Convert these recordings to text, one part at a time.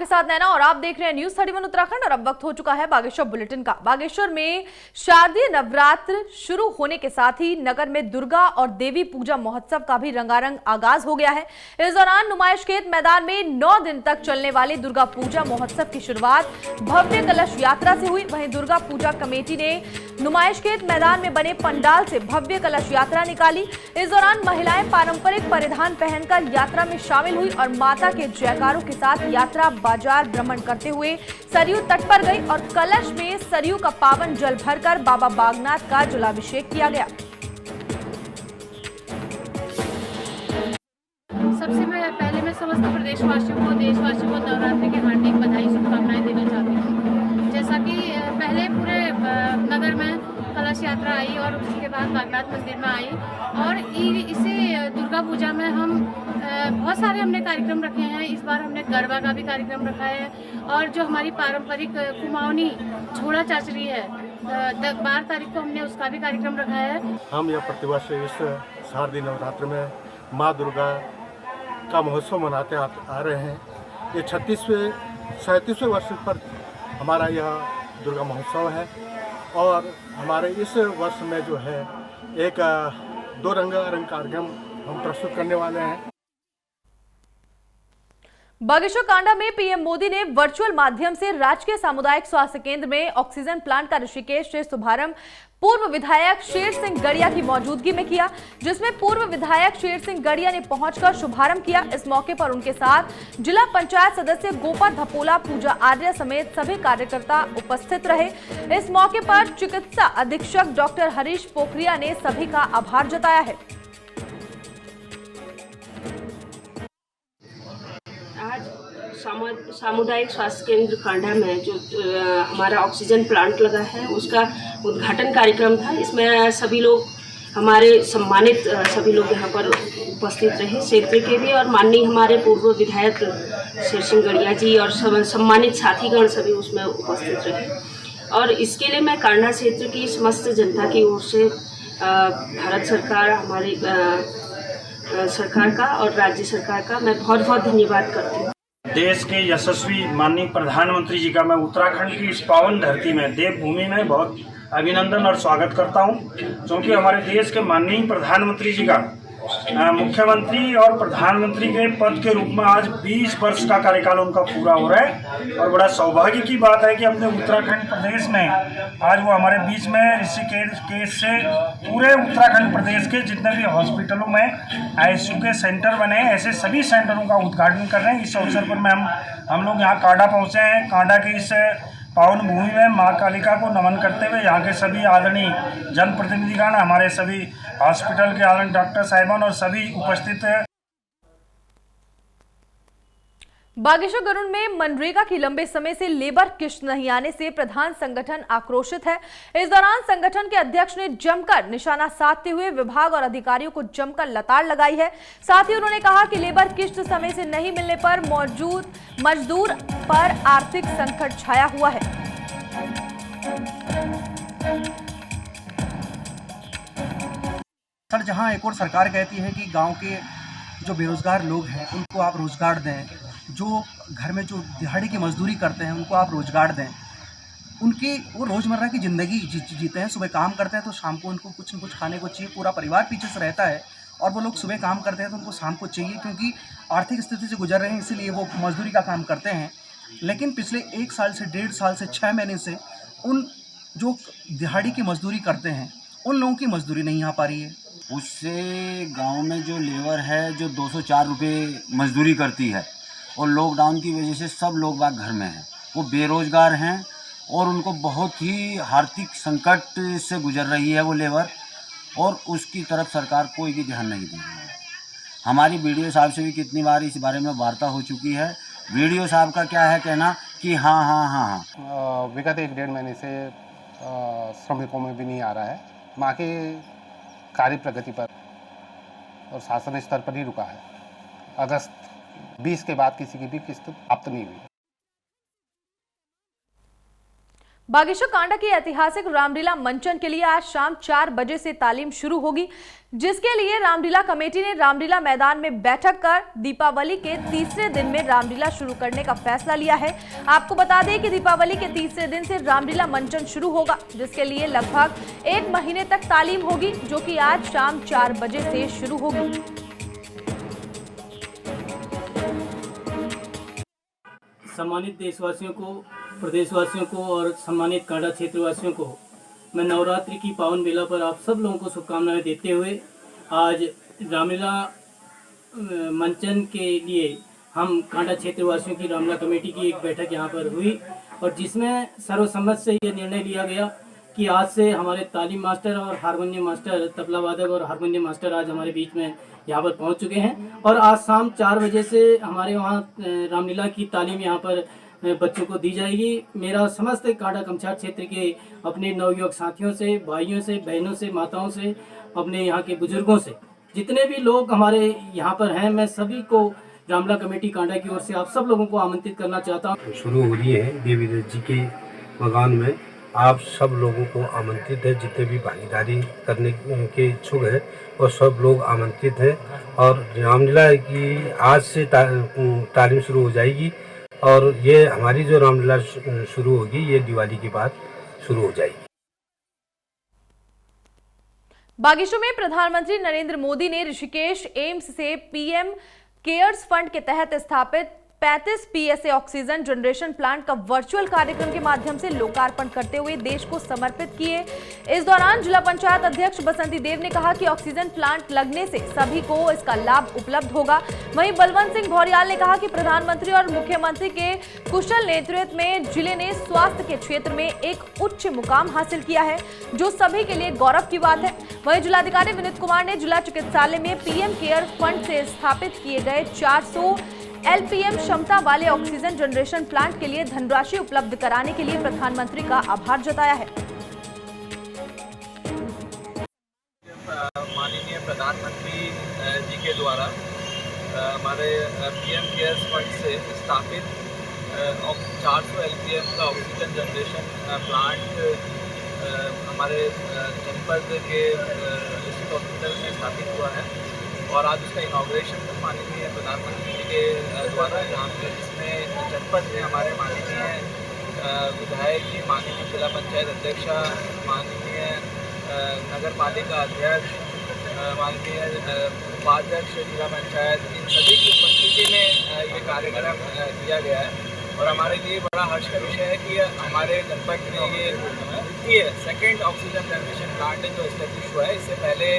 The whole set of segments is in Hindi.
साथ नैना और आप देख रहे हैं न्यूज 31 उत्तराखंड। और अब वक्त हो चुका है बागेश्वर बुलेटिन का। बागेश्वर में शारदीय नवरात्र शुरू होने के साथ ही नगर में दुर्गा और देवी पूजा महोत्सव का भी रंगारंग आगाज हो गया है। इस दौरान नुमाइश खेत मैदान में 9 दिन तक चलने वाले दुर्गा पूजा महोत्सव की शुरुआत भव्य कलश यात्रा से हुई। वहीं दुर्गा पूजा कमेटी ने नुमाइश खेत मैदान में बने पंडाल से भव्य कलश यात्रा निकाली। इस दौरान महिलाएं पारंपरिक परिधान पहनकर यात्रा में शामिल हुई और माता के जयकारों के साथ यात्रा बाजार भ्रमण करते हुए सरयू तट पर गई और कलश में सरयू का पावन जल भरकर बाबा बागनाथ का जलाभिषेक किया गया। सबसे पहले मैं समस्त प्रदेशवासियों को, देशवासियों को नवरात्रि की हार्दिक बधाई शुभकामनाएं देना चाहती हूँ। जैसा कि पहले पूरे नगर में कलश यात्रा आई और उसके बाद बागनाथ मंदिर में आई और इसे दुर्गा पूजा में हम बहुत सारे हमने कार्यक्रम रखे हैं। इस बार हमने गरबा का भी कार्यक्रम रखा है और जो हमारी पारंपरिक कुमाऊनी झोड़ा चाचरी है 12 तारीख को हमने उसका भी कार्यक्रम रखा है। हम यह प्रतिवर्ष इस शारदीय नवरात्र में माँ दुर्गा का महोत्सव मनाते आ रहे हैं। ये 37वें वर्ष पर हमारा यह दुर्गा महोत्सव है और हमारे इस वर्ष में जो है एक 2 रंगारंग कार्यक्रम हम प्रस्तुत करने वाले हैं। बागेश्वर कांडा में पीएम मोदी ने वर्चुअल माध्यम से राजकीय सामुदायिक स्वास्थ्य केंद्र में ऑक्सीजन प्लांट का ऋषिकेश से शुभारंभ पूर्व विधायक शेर सिंह गड़िया की मौजूदगी में किया, जिसमें पूर्व विधायक शेर सिंह गड़िया ने पहुंचकर शुभारंभ किया। इस मौके पर उनके साथ जिला पंचायत सदस्य गोपा धपोला, पूजा आर्य समेत सभी कार्यकर्ता उपस्थित रहे। इस मौके पर चिकित्सा अधीक्षक डॉक्टर हरीश पोखरिया ने सभी का आभार जताया है। सामुदायिक स्वास्थ्य केंद्र कांडा में जो हमारा ऑक्सीजन प्लांट लगा है उसका उद्घाटन कार्यक्रम था। इसमें सभी लोग हमारे सम्मानित सभी लोग यहाँ पर उपस्थित रहे, क्षेत्र के भी और माननीय हमारे पूर्व विधायक शेर सिंह गड़िया जी और सम्मानित साथीगण सभी उसमें उपस्थित रहे। और इसके लिए मैं कांडा क्षेत्र की समस्त जनता की ओर से भारत सरकार, हमारी सरकार का और राज्य सरकार का मैं बहुत बहुत धन्यवाद करती हूँ। देश के यशस्वी माननीय प्रधानमंत्री जी का मैं उत्तराखंड की इस पावन धरती में, देवभूमि में बहुत अभिनंदन और स्वागत करता हूं, क्योंकि हमारे देश के माननीय प्रधानमंत्री जी का मुख्यमंत्री और प्रधानमंत्री के पद के रूप में आज 20 वर्ष का कार्यकाल उनका पूरा हो रहा है। और बड़ा सौभाग्य की बात है कि अपने उत्तराखंड प्रदेश में आज वो हमारे बीच में ऋषिकेश से पूरे उत्तराखंड प्रदेश के जितने भी हॉस्पिटलों में आईसीयू के सेंटर बने हैं, ऐसे सभी सेंटरों का उद्घाटन कर रहे हैं। इस अवसर पर हम लोग यहाँ कांडा पहुँचे हैं। कांडा के इस पावन भूमि में माँ कालिका को नमन करते हुए यहाँ के सभी आदरणीय जनप्रतिनिधिगण, हमारे सभी हॉस्पिटल के आदरणीय डॉक्टर साहिबान और सभी उपस्थित हैं। बागेश्वर गरुड़ में मनरेगा की लंबे समय से लेबर किश्त नहीं आने से प्रधान संगठन आक्रोशित है। इस दौरान संगठन के अध्यक्ष ने जमकर निशाना साधते हुए विभाग और अधिकारियों को जमकर लताड़ लगाई है। साथ ही उन्होंने कहा कि लेबर किश्त समय से नहीं मिलने पर मौजूद मजदूर पर आर्थिक संकट छाया हुआ है। सर, जहां एक और सरकार कहती है कि गांव के जो बेरोजगार लोग हैं उनको आप रोजगार दें, जो घर में जो दिहाड़ी की मजदूरी करते हैं उनको आप रोजगार दें, उनकी वो रोज़मर्रा की ज़िंदगी जीते हैं, सुबह काम करते हैं तो शाम को उनको कुछ न कुछ खाने को चाहिए। पूरा परिवार पीछे से रहता है और वो लोग सुबह काम करते हैं तो उनको शाम को चाहिए, क्योंकि आर्थिक स्थिति से गुजर रहे हैं, इसीलिए वो मजदूरी का काम करते हैं। लेकिन पिछले 1 साल से 1.5 साल से 6 महीने से उन जो दिहाड़ी की मजदूरी करते हैं उन लोगों की मजदूरी नहीं आ पा रही है। उससे गांव में जो लेबर है जो 204 रुपये मजदूरी करती है और लॉकडाउन की वजह से सब लोग बाग घर में हैं, वो बेरोज़गार हैं और उनको बहुत ही आर्थिक संकट से गुजर रही है वो लेबर, और उसकी तरफ सरकार कोई भी ध्यान नहीं दे रही है। हमारी बीडीओ साहब से भी कितनी बार इस बारे में वार्ता हो चुकी है। बीडीओ साहब का क्या है कहना कि हाँ। विगत 1-1.5 महीने से श्रमिकों में भी नहीं आ रहा है। माँ के कार्य प्रगति पर और शासन स्तर पर ही रुका है। अगस्त 20 के बाद किसी की भी किस्त प्राप्त नहीं हुई। बागेश्वर कांडा की ऐतिहासिक रामलीला मंचन के लिए आज शाम 4 बजे से तालीम शुरू होगी, जिसके लिए रामलीला कमेटी ने रामलीला मैदान में बैठक कर दीपावली के तीसरे दिन में रामलीला शुरू करने का फैसला लिया है। आपको बता दें कि दीपावली के तीसरे दिन से रामलीला मंचन शुरू होगा, जिसके लिए लगभग 1 महीने तक तालीम होगी, जो कि आज शाम 4 बजे से शुरू होगी। सम्मानित देशवासियों को, प्रदेशवासियों को और सम्मानित कांडा क्षेत्रवासियों को मैं नवरात्रि की पावन बेला पर आप सब लोगों को शुभकामनाएं देते हुए आज रामलीला मंचन के लिए हम कांडा क्षेत्रवासियों की रामलीला कमेटी की एक बैठक यहां पर हुई और जिसमें सर्वसम्मत से ये निर्णय लिया गया कि आज से हमारे तालीम मास्टर और हारमोनियम मास्टर, तबला वादक और हारमोनियम मास्टर आज हमारे बीच में यहाँ पर पहुँच चुके हैं और आज शाम 4 बजे से हमारे वहाँ रामलीला की तालीम यहाँ पर बच्चों को दी जाएगी। मेरा समस्त कांडा कमछार क्षेत्र के अपने नवयुवक साथियों से, भाइयों से, बहनों से, माताओं से, अपने यहाँ के बुजुर्गों से, जितने भी लोग हमारे यहाँ पर हैं, मैं सभी को रामलीला कमेटी कांडा की ओर से आप सब लोगों को आमंत्रित करना चाहता हूँ। शुरू हो रही है देवी जी के मकान में, आप सब लोगों को आमंत्रित है, जितने भी भागीदारी करने के इच्छुक हैं और सब लोग आमंत्रित हैं। और रामलीला की आज से तालीम शुरू हो जाएगी और ये हमारी जो रामलीला शुरू होगी ये दिवाली के बाद शुरू हो जाएगी। बागेश्वर में प्रधानमंत्री नरेंद्र मोदी ने ऋषिकेश एम्स से पीएम केयर्स फंड के तहत स्थापित 35 पीएसए ऑक्सीजन जनरेशन प्लांट का वर्चुअल कार्यक्रम के माध्यम से लोकार्पण करते हुए देश को समर्पित किए। इस दौरान जिला पंचायत अध्यक्ष बसंती देव ने कहा कि ऑक्सीजन प्लांट लगने से सभी को इसका लाभ उपलब्ध होगा। वहीं बलवंत सिंह भौरियाल ने कहा कि प्रधानमंत्री और मुख्यमंत्री के कुशल नेतृत्व में जिले ने स्वास्थ्य के क्षेत्र में एक उच्च मुकाम हासिल किया है, जो सभी के लिए गौरव की बात है। वहीं जिलाधिकारी विनीत कुमार ने जिला चिकित्सालय में पीएम केयर फंड से स्थापित किए गए 400 एलपीएम क्षमता वाले ऑक्सीजन जनरेशन प्लांट के लिए धनराशि उपलब्ध कराने के लिए प्रधानमंत्री का आभार जताया है। माननीय प्रधानमंत्री जी के द्वारा हमारे पीएम केयर्स फंड से स्थापित 400 एलपीएम का ऑक्सीजन जनरेशन प्लांट हमारे जनपद के डिस्ट्रिक्ट हॉस्पिटल में स्थापित हुआ है और आज उसका इनॉग्रेशन माननीय प्रधानमंत्री जी के द्वारा यहाँ पे जिसमें जनपद में हमारे माननीय विधायक जी, माननीय जिला पंचायत अध्यक्षा, माननीय नगर पालिका अध्यक्ष, माननीय उपाध्यक्ष जिला पंचायत, इन सभी की उपस्थिति में ये कार्यक्रम किया गया है और हमारे लिए बड़ा हर्ष का विषय है कि हमारे जनपद में ये द्वितीय सेकेंड ऑक्सीजन जनरेशन प्लांट जो एस्टेब्लिश हुआ है। इससे पहले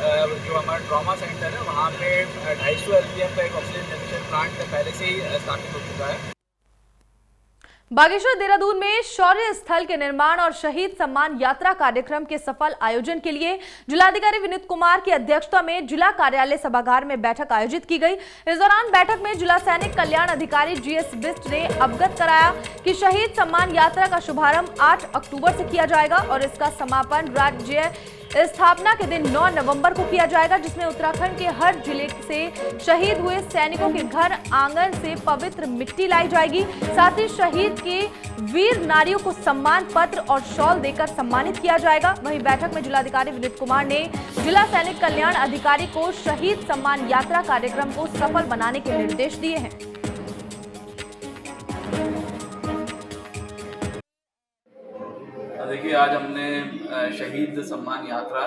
जो हमारा ट्रॉमा सेंटर है वहाँ पे 250 एलपीएम का एक ऑक्सीजन जनरेशन प्लांट पहले से ही स्थापित हो चुका है। बागेश्वर देहरादून में शौर्य स्थल के निर्माण और शहीद सम्मान यात्रा कार्यक्रम के सफल आयोजन के लिए जिलाधिकारी विनीत कुमार की अध्यक्षता में जिला कार्यालय सभागार में बैठक आयोजित की गई। इस दौरान बैठक में जिला सैनिक कल्याण अधिकारी जीएस बिस्ट ने अवगत कराया कि शहीद सम्मान यात्रा का शुभारंभ 8 अक्टूबर से किया जाएगा और इसका समापन राज्य स्थापना के दिन 9 नवंबर को किया जाएगा, जिसमें उत्तराखंड के हर जिले से शहीद हुए सैनिकों के घर आंगन से पवित्र मिट्टी लाई जाएगी। साथ ही शहीद के वीर नारियों को सम्मान पत्र और शॉल देकर सम्मानित किया जाएगा। वहीं बैठक में जिलाधिकारी विनीत कुमार ने जिला सैनिक कल्याण अधिकारी को शहीद सम्मान यात्रा कार्यक्रम को सफल बनाने के निर्देश दिए हैं। देखिए, आज हमने शहीद सम्मान यात्रा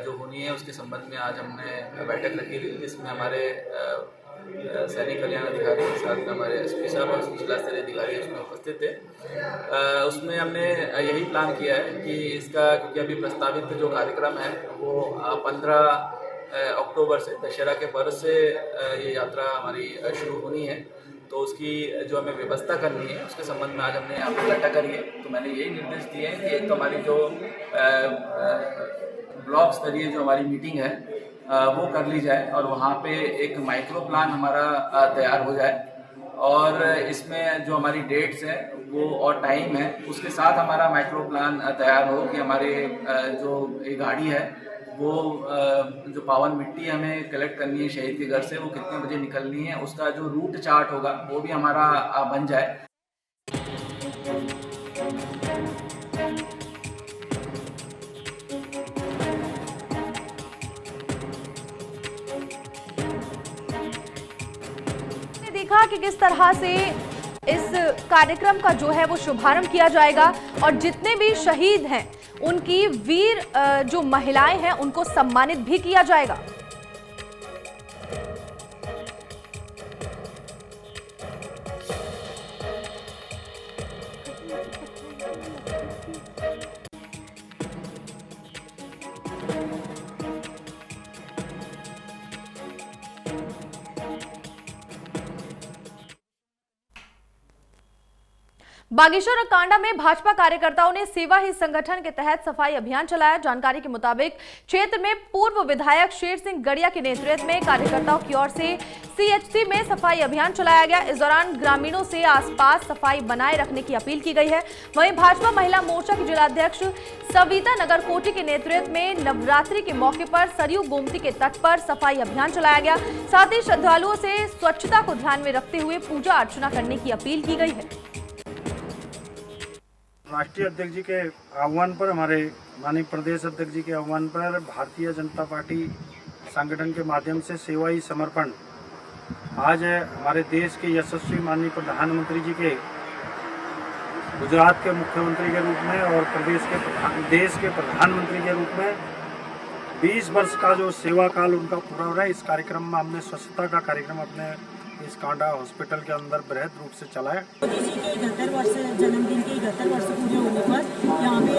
जो होनी है उसके संबंध में आज हमने बैठक रखी थी, जिसमें हमारे सैनिक कल्याण अधिकारी के साथ हमारे एसपी साहब और जिला स्तरीय अधिकारी उसमें उपस्थित थे। उसमें हमने यही प्लान किया है कि इसका, क्योंकि अभी प्रस्तावित जो कार्यक्रम है वो 15 अक्टूबर से दशहरा के पर्व से ये यात्रा हमारी शुरू होनी है, तो उसकी जो हमें व्यवस्था करनी है उसके संबंध में आज हमने यहाँ पर बैठक करी है। तो मैंने यही निर्देश दिए हैं कि एक तो हमारी जो ब्लॉक स्तरीय जो हमारी मीटिंग है वो कर ली जाए और वहाँ पे एक माइक्रो प्लान हमारा तैयार हो जाए और इसमें जो हमारी डेट्स हैं वो और टाइम है उसके साथ हमारा माइक्रो प्लान तैयार हो कि हमारे जो ये गाड़ी है वो जो पावन मिट्टी हमें कलेक्ट करनी है शहीद के घर से वो कितने बजे निकलनी है, उसका जो रूट चार्ट होगा वो भी हमारा बन जाए। कि किस तरह से इस कार्यक्रम का जो है वो शुभारंभ किया जाएगा और जितने भी शहीद हैं उनकी वीर जो महिलाएं हैं उनको सम्मानित भी किया जाएगा। बागेश्वर और कांडा में भाजपा कार्यकर्ताओं ने सेवा ही संगठन के तहत सफाई अभियान चलाया। जानकारी के मुताबिक क्षेत्र में पूर्व विधायक शेर सिंह गड़िया के नेतृत्व में कार्यकर्ताओं की ओर से सीएचसी में सफाई अभियान चलाया गया। इस दौरान ग्रामीणों से आसपास सफाई बनाए रखने की अपील की गई है। वहीं भाजपा महिला मोर्चा की जिलाध्यक्ष सविता नगरकोटी के नेतृत्व में नवरात्रि के मौके पर सरयू गोमती के तट पर सफाई अभियान चलाया गया। साथ ही श्रद्धालुओं से स्वच्छता को ध्यान में रखते हुए पूजा अर्चना करने की अपील की गई है। राष्ट्रीय अध्यक्ष जी के आह्वान पर, हमारे माननीय प्रदेश अध्यक्ष जी के आह्वान पर भारतीय जनता पार्टी संगठन के माध्यम से सेवा ही समर्पण आज हमारे देश के यशस्वी माननीय प्रधानमंत्री जी के गुजरात के मुख्यमंत्री के रूप में और देश के प्रधानमंत्री के रूप में 20 वर्ष का जो सेवा काल उनका पूरा हो रहा है। इस कार्यक्रम में हमने स्वच्छता का कार्यक्रम अपने इस कांडा हॉस्पिटल के अंदर बृहद रूप से चलाया। मोदी जी के 71 वर्ष जन्मदिन के 71 वर्ष पूरे होने पर यहाँ पे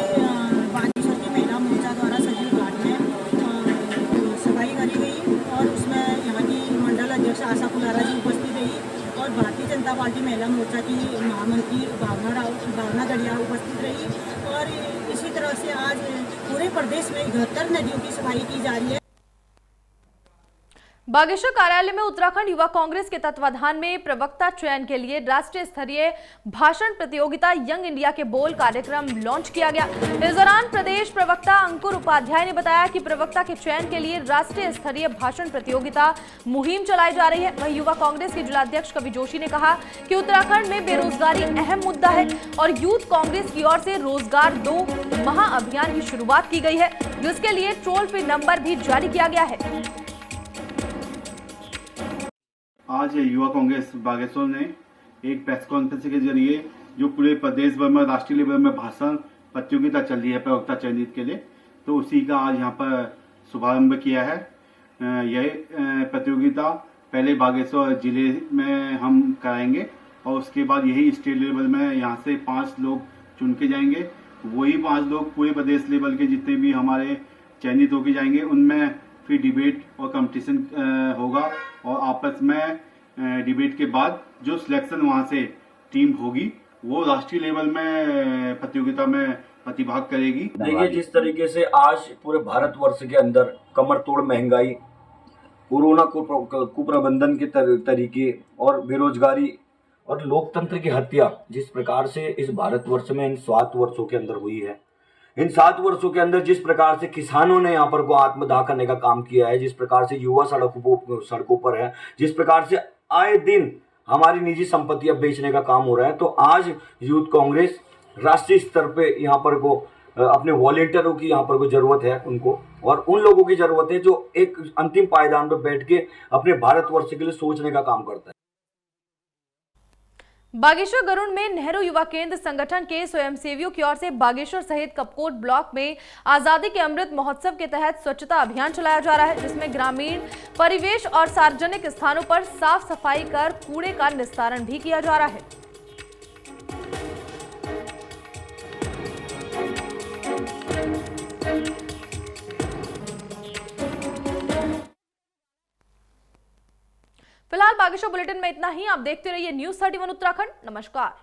बागेश्वर की महिला मोर्चा द्वारा सजीव घाट में सफाई करी गई और उसमें यहाँ की मंडल अध्यक्ष आशा कुलारा जी उपस्थित रही और भारतीय जनता पार्टी महिला मोर्चा की महामंत्री भावना गड़िया उपस्थित रही। और इसी तरह से आज पूरे प्रदेश में 71 नदियों की सफाई की जा रही है। बागेश्वर कार्यालय में उत्तराखंड युवा कांग्रेस के तत्वाधान में प्रवक्ता चयन के लिए राष्ट्रीय स्तरीय भाषण प्रतियोगिता यंग इंडिया के बोल कार्यक्रम लॉन्च किया गया। इस दौरान प्रदेश प्रवक्ता अंकुर उपाध्याय ने बताया कि प्रवक्ता के चयन के लिए राष्ट्रीय स्तरीय भाषण प्रतियोगिता मुहिम चलाई जा रही है। वहीं युवा कांग्रेस के जिलाध्यक्ष कवि जोशी ने कहा कि उत्तराखंड में बेरोजगारी अहम मुद्दा है और यूथ कांग्रेस की ओर से रोजगार 2 महाअभियान की शुरुआत की गई है, जिसके लिए टोल फ्री नंबर भी जारी किया गया है। आज युवा कांग्रेस बागेश्वर ने एक प्रेस कॉन्फ्रेंस के जरिए जो पूरे प्रदेश भर में राष्ट्रीय लेवल में भाषण प्रतियोगिता चल रही है प्रवक्ता चयनित के लिए, तो उसी का आज यहाँ पर शुभारंभ किया है। यह प्रतियोगिता पहले बागेश्वर जिले में हम कराएंगे और उसके बाद यही स्टेट लेवल में यहाँ से 5 लोग चुन के जाएंगे। वही 5 लोग पूरे प्रदेश लेवल के जितने भी हमारे चयनित होके जाएंगे उनमें फिर डिबेट और कंपटीशन होगा और आपस में डिबेट के बाद जो सिलेक्शन वहां से टीम होगी वो राष्ट्रीय लेवल में प्रतियोगिता में प्रतिभाग करेगी। देखिए, जिस तरीके से आज पूरे भारतवर्ष के अंदर कमर तोड़ महंगाई, कोरोना कुप्रबंधन के तरीके और बेरोजगारी और लोकतंत्र की हत्या जिस प्रकार से इस भारतवर्ष में इन 7 वर्षों के अंदर हुई है, इन 7 वर्षों के अंदर जिस प्रकार से किसानों ने यहाँ पर को आत्मदाह करने का काम किया है, जिस प्रकार से युवा सड़कों पर है, जिस प्रकार से आए दिन हमारी निजी संपत्तियां बेचने का काम हो रहा है, तो आज यूथ कांग्रेस राष्ट्रीय स्तर पे यहाँ पर को अपने वॉलेंटियरों की यहाँ पर को जरूरत है उनको, और उन लोगों की जरूरत है जो एक अंतिम पायदान पर बैठ के अपने भारतवर्ष के लिए सोचने का काम करता है। बागेश्वर गरुड़ में नेहरू युवा केंद्र संगठन के स्वयंसेवियों की ओर से बागेश्वर सहित कपकोट ब्लॉक में आजादी के अमृत महोत्सव के तहत स्वच्छता अभियान चलाया जा रहा है, जिसमें ग्रामीण परिवेश और सार्वजनिक स्थानों पर साफ सफाई कर कूड़े का निस्तारण भी किया जा रहा है। फिलहाल बागेश्वर बुलेटिन में इतना ही। आप देखते रहिए न्यूज़ 31 उत्तराखंड। नमस्कार।